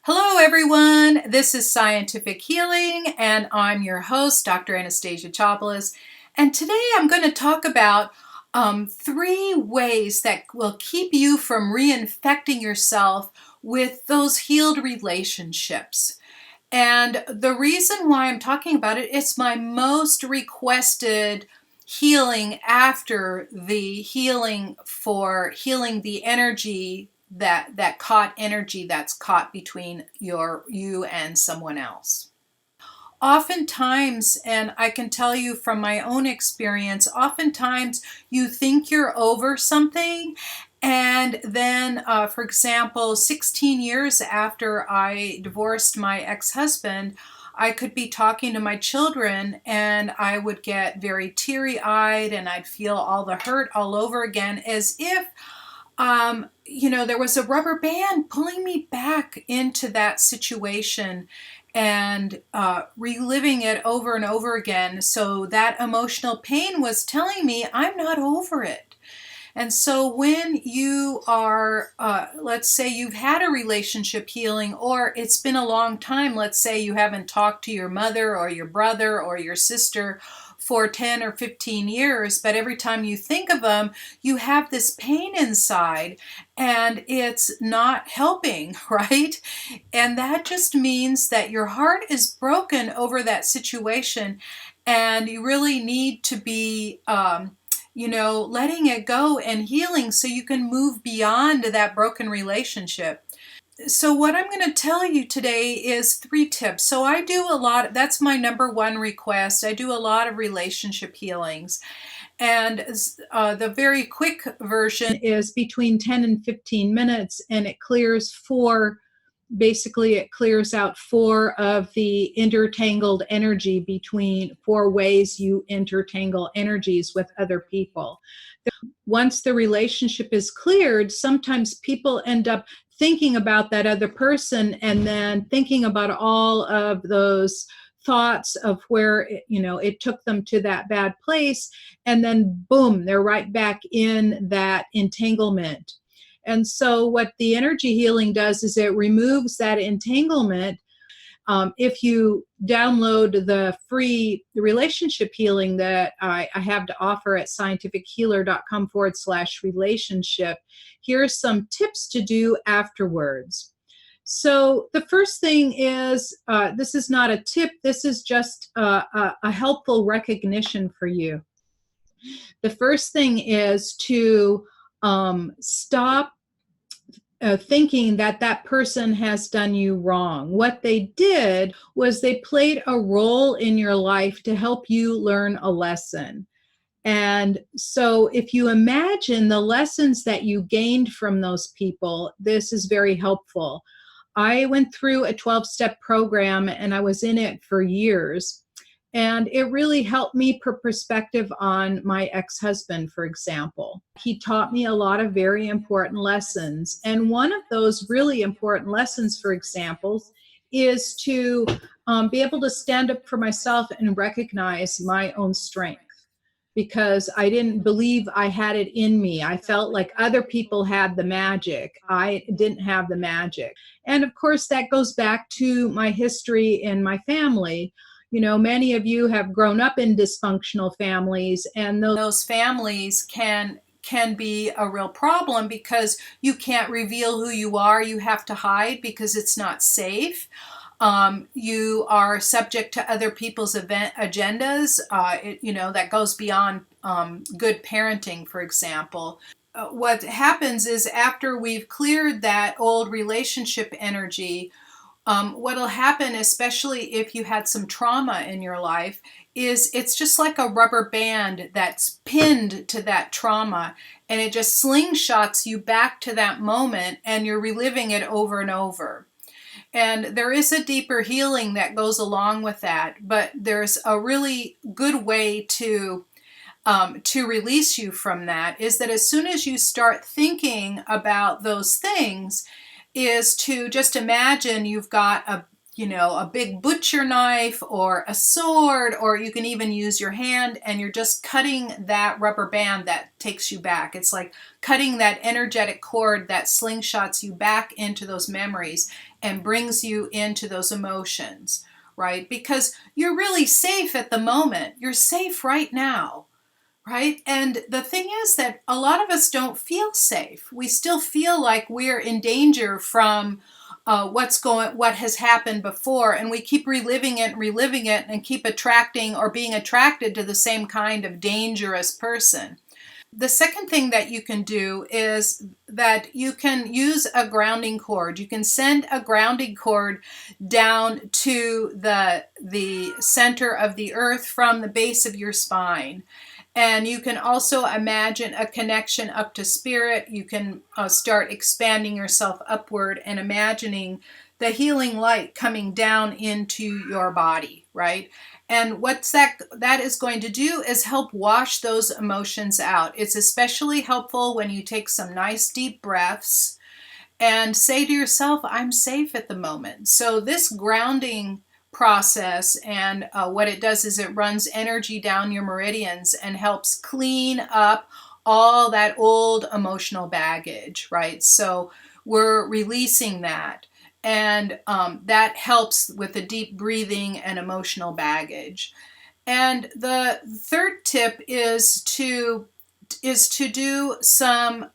Hello, everyone. This is Scientific Healing, and I'm your host, Dr. Anastasia Chopelas. And today I'm going to talk about 3 ways that will keep you from reinfecting yourself with those healed relationships. And the reason why I'm talking about it, it's my most requested healing after the healing for healing the energy that caught energy that's caught between you and someone else. Oftentimes, and I can tell you from my own experience, oftentimes you think you're over something, and then, for example, 16 years after I divorced my ex-husband, I could be talking to my children and I would get very teary-eyed and I'd feel all the hurt all over again, as if there was a rubber band pulling me back into that situation and reliving it over and over again. So that emotional pain was telling me I'm not over it. And so when you are, let's say you've had a relationship healing, or it's been a long time, let's say you haven't talked to your mother or your brother or your sister for 10 or 15 years, but every time you think of them, you have this pain inside and it's not helping, right? And that just means that your heart is broken over that situation and you really need to be letting it go and healing so you can move beyond that broken relationship. So what I'm going to tell you today is 3 tips. So I do a lot, that's my number one request. I do a lot of relationship healings. And the very quick version is between 10 and 15 minutes, and it clears it clears out 4 of the intertangled energy between 4 ways you intertangle energies with other people. Once the relationship is cleared, sometimes people end up thinking about that other person and then thinking about all of those thoughts of where it took them to that bad place, and then boom, they're right back in that entanglement. And so what the energy healing does is it removes that entanglement. If you download the free relationship healing that I have to offer at scientifichealer.com/relationship, here's some tips to do afterwards. So the first thing is, this is not a tip, this is just a helpful recognition for you. The first thing is to stop thinking that that person has done you wrong. What they did was they played a role in your life to help you learn a lesson. And so if you imagine the lessons that you gained from those people, this is very helpful. I went through a 12-step program and I was in it for years. And it really helped me put perspective on my ex-husband, for example. He taught me a lot of very important lessons. And one of those really important lessons, for example, is to be able to stand up for myself and recognize my own strength, because I didn't believe I had it in me. I felt like other people had the magic. I didn't have the magic. And of course, that goes back to my history in my family. Many of you have grown up in dysfunctional families, and those families can be a real problem because you can't reveal who you are. You have to hide because it's not safe. You are subject to other people's agendas. That goes beyond good parenting, for example. What happens is after we've cleared that old relationship energy, what'll happen, especially if you had some trauma in your life, is it's just like a rubber band that's pinned to that trauma, and it just slingshots you back to that moment, and you're reliving it over and over. And there is a deeper healing that goes along with that, but there's a really good way to release you from that, is that as soon as you start thinking about those things, is to just imagine you've got a big butcher knife or a sword, or you can even use your hand, and you're just cutting that rubber band that takes you back. It's like cutting that energetic cord that slingshots you back into those memories. and brings you into those emotions, right? Because you're really safe at the moment. You're safe right now, right? And the thing is that a lot of us don't feel safe. We still feel like we're in danger from what has happened before, and we keep reliving it, and keep attracting or being attracted to the same kind of dangerous person. The second thing that you can do is that you can use a grounding cord. You can send a grounding cord down to the center of the earth from the base of your spine. And you can also imagine a connection up to spirit. You can start expanding yourself upward and imagining the healing light coming down into your body, right? And what's that is going to do is help wash those emotions out. It's especially helpful when you take some nice deep breaths and say to yourself, I'm safe at the moment. So this grounding process, and what it does is it runs energy down your meridians and helps clean up all that old emotional baggage, right? So we're releasing that. And that helps with the deep breathing and emotional baggage. And the third tip is to do some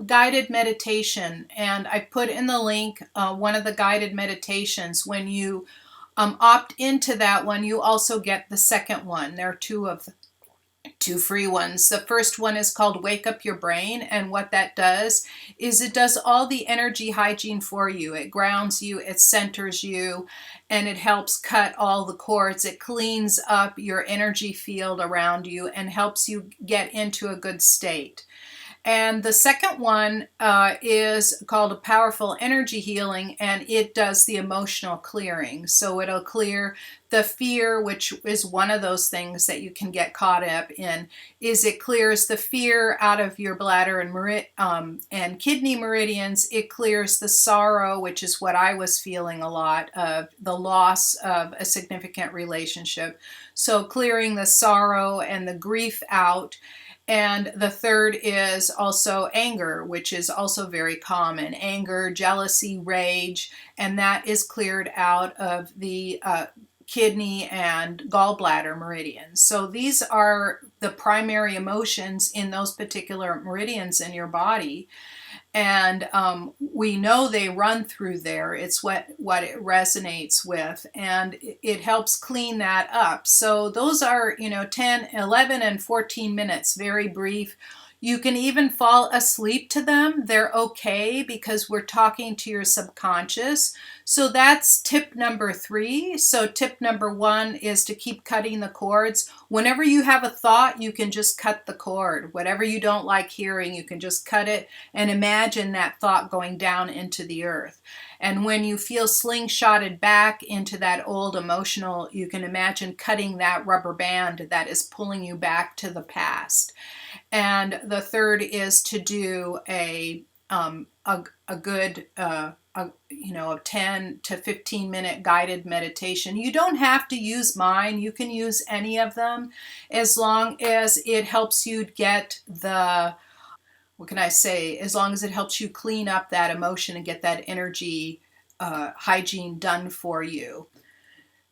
guided meditation. And I put in the link one of the guided meditations. When you opt into that one, you also get the second one. There are two free ones. The first one is called Wake Up Your Brain, and what that does is it does all the energy hygiene for you. It grounds you, it centers you, and it helps cut all the cords. It cleans up your energy field around you and helps you get into a good state. And the second one is called a powerful energy healing, and it does the emotional clearing. So it'll clear the fear, which is one of those things that you can get caught up in, is it clears the fear out of your bladder and kidney meridians. It clears the sorrow, which is what I was feeling a lot of, the loss of a significant relationship. So clearing the sorrow and the grief out. And the third is also anger, which is also very common. Anger, jealousy, rage, and that is cleared out of the kidney and gallbladder meridians. So these are the primary emotions in those particular meridians in your body. And we know they run through there. It's what it resonates with, and it helps clean that up. So those are 10, 11, and 14 minutes, very brief. You can even fall asleep to them. They're okay because we're talking to your subconscious. So that's tip number 3. So tip number 1 is to keep cutting the cords. Whenever you have a thought, you can just cut the cord. Whatever you don't like hearing, you can just cut it and imagine that thought going down into the earth. And when you feel slingshotted back into that old emotional, you can imagine cutting that rubber band that is pulling you back to the past. And the third is to do a good 10 to 15 minute guided meditation. You don't have to use mine. You can use any of them as long as it helps you get as long as it helps you clean up that emotion and get that energy hygiene done for you.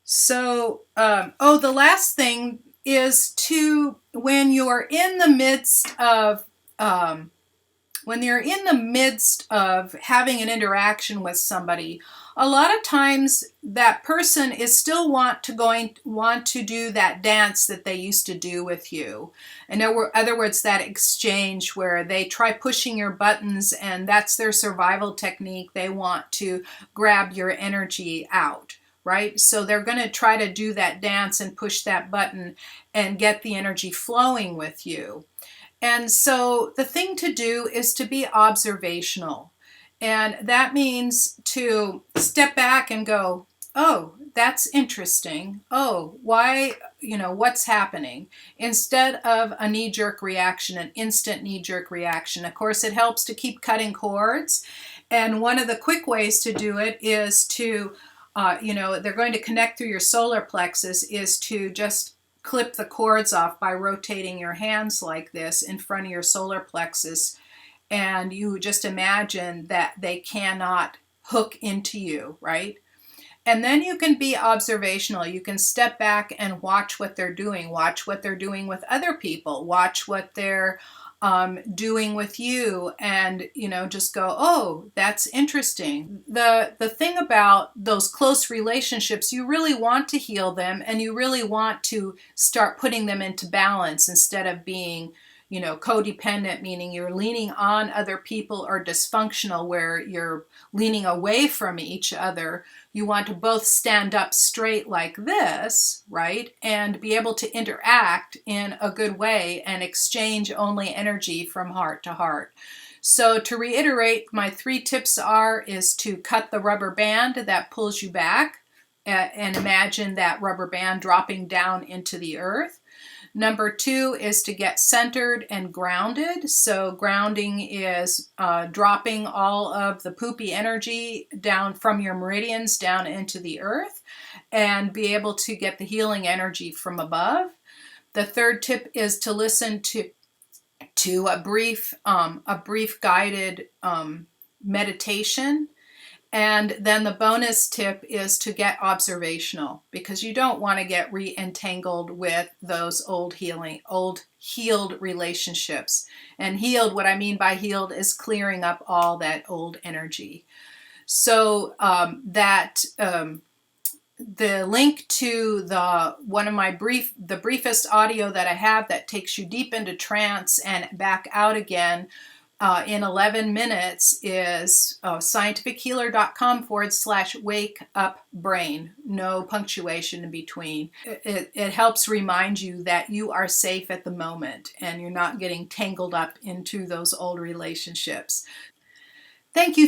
So, the last thing is when you're in the midst of having an interaction with somebody, a lot of times that person is still want to do that dance that they used to do with you. In other words, that exchange where they try pushing your buttons, and that's their survival technique. They want to grab your energy out. Right? So they're going to try to do that dance and push that button and get the energy flowing with you. And so the thing to do is to be observational. And that means to step back and go, oh, that's interesting. Oh, why, what's happening? Instead of a knee-jerk reaction, an instant knee-jerk reaction. Of course, it helps to keep cutting cords. And one of the quick ways to do it is to they're going to connect through your solar plexus, is to just clip the cords off by rotating your hands like this in front of your solar plexus. And you just imagine that they cannot hook into you, right? And then you can be observational. You can step back and watch what they're doing. Watch what they're doing with other people. Watch what they're doing with you, and just go, oh, that's interesting. The thing about those close relationships, you really want to heal them, and you really want to start putting them into balance instead of being codependent, meaning you're leaning on other people, or dysfunctional, where you're leaning away from each other. You want to both stand up straight like this, right? And be able to interact in a good way and exchange only energy from heart to heart. So to reiterate, my 3 tips is to cut the rubber band that pulls you back, and imagine that rubber band dropping down into the earth. Number 2 is to get centered and grounded. So grounding is dropping all of the poopy energy down from your meridians down into the earth, and be able to get the healing energy from above. The 3rd tip is to listen to a brief guided meditation. And then the bonus tip is to get observational, because you don't want to get re-entangled with those old healed relationships. And healed, what I mean by healed, is clearing up all that old energy. So the link to the briefest audio that I have that takes you deep into trance and back out again in 11 minutes is scientifichealer.com/wake up brain. No punctuation in between. It helps remind you that you are safe at the moment and you're not getting tangled up into those old relationships. Thank you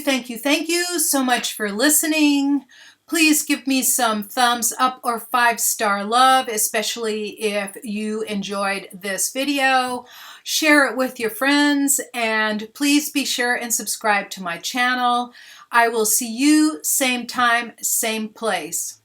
so much for listening. Please give me some thumbs up or 5-star love, especially if you enjoyed this video. Share it with your friends, and please be sure and subscribe to my channel. I will see you same time, same place.